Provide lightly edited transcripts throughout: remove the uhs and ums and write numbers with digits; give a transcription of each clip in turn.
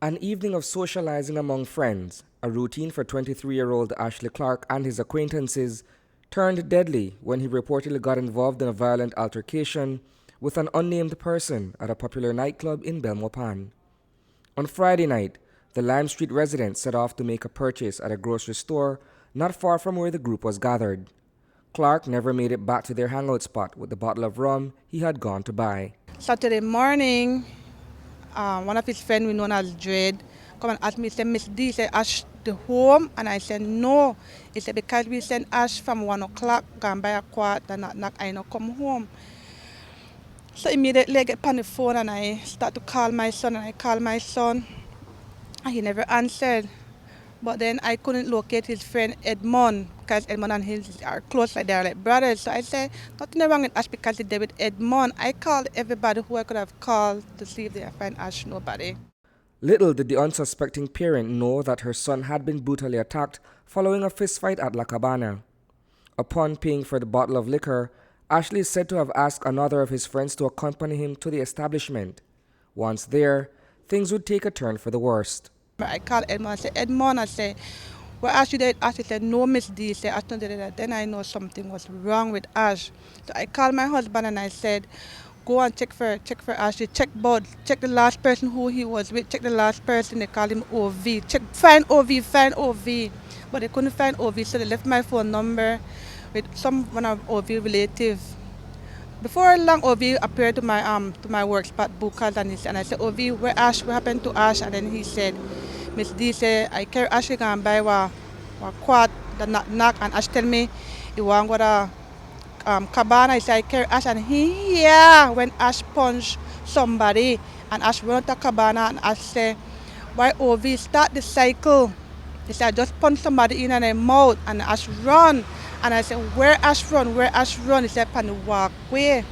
An evening of socializing among friends, a routine for 23-year-old Ashley Clarke and his acquaintances, turned deadly when he reportedly got involved in a violent altercation with an unnamed person at a popular nightclub in Belmopan. On Friday night, the Lime Street resident set off to make a purchase at a grocery store not far from where the group was gathered. Clarke never made it back to their hangout spot with the bottle of rum he had gone to buy. Saturday morning, one of his friends we known as Dread come and ask me, say, Miss D, say, Ash the home? And I said, no. He said, because we sent Ash from 1 o'clock, gone by a quarter, knock, I not come home. So immediately I get on the phone and I start to call my son, and I call my son, and he never answered. But then I couldn't locate his friend Edmond, because Edmond and his are close, like they're like brothers. So I said, nothing wrong with Ash because he's there with Edmond. I called everybody who I could have called to see if they find Ash, nobody. Little did the unsuspecting parent know that her son had been brutally attacked following a fistfight at La Cabaña. Upon paying for the bottle of liquor, Ashley is said to have asked another of his friends to accompany him to the establishment. Once there, things would take a turn for the worst. I called Edmond, I said, Edmond, I said, well, Ash, you did? Ash said, no, Miss D. Said, Ash not did that. Then I know something was wrong with Ash. So I called my husband and I said, go and check for Ash. Check both. Check the last person who he was with. Check the last person. They called him OV. Find OV. But they couldn't find OV, so they left my phone number with one of OV relatives. Before long, OV appeared to my work spot, Bukas, and I said, OV, where Ash? What happened to Ash? And then he said, Miss D said, I carry Ash and buy a quad, the knock, and Ash tell me he want go to Cabana. I said, I carry Ash, and when Ash punched somebody, and Ash went to Cabana, and Ash said, why OV start the cycle? He said, I just punch somebody in the mouth, and Ash run. And I said, where Ash run? He said, on the walkway.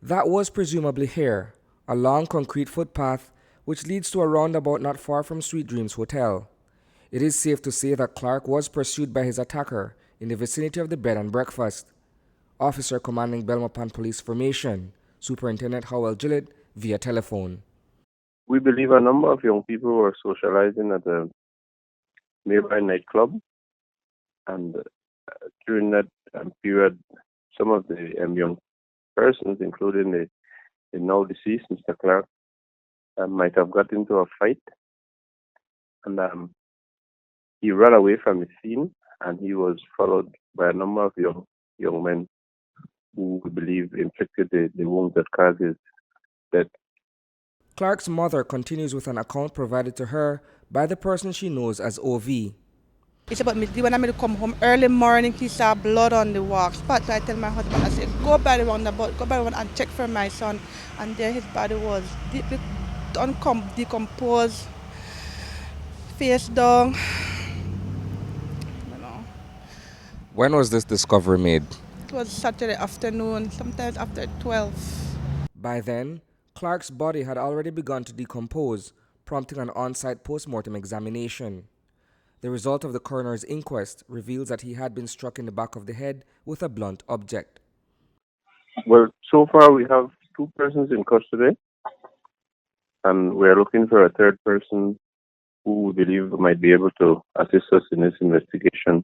That was presumably here, a long concrete footpath which leads to a roundabout not far from Sweet Dreams Hotel. It is safe to say that Clarke was pursued by his attacker in the vicinity of the bed and breakfast. Officer commanding Belmopan Police Formation, Superintendent Howell Gillett, via telephone. We believe a number of young people were socializing at a nearby nightclub, and during that period, some of the young persons, including the now deceased Mr. Clarke, might have got into a fight, and he ran away from the scene, and he was followed by a number of young men who we believe inflicted the wounds that caused his death. Clarke's mother continues with an account provided to her by the person she knows as OV. It's about me. When I come home early morning, he saw blood on the walk spot. So I tell my husband, I said, go by the roundabout, and check for my son. And there his body was deeply decomposed, face down. You know. When was this discovery made? It was Saturday afternoon, sometimes after 12. By then, Clarke's body had already begun to decompose, prompting an on-site post-mortem examination. The result of the coroner's inquest reveals that he had been struck in the back of the head with a blunt object. Well, so far we have 2 persons in custody, and we're looking for a third person who we believe might be able to assist us in this investigation.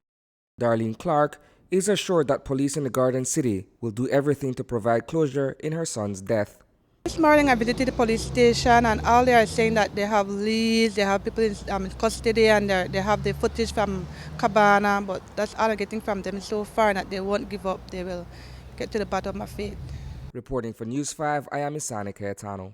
Darlene Clarke is assured that police in the Garden City will do everything to provide closure in her son's death. This morning I visited the police station, and all they are saying that they have leads, they have people in custody, and they have the footage from Cabana, but that's all I'm getting from them so far, that they won't give up. They will get to the bottom of it. Reporting for News 5, I am Isani Cayetano.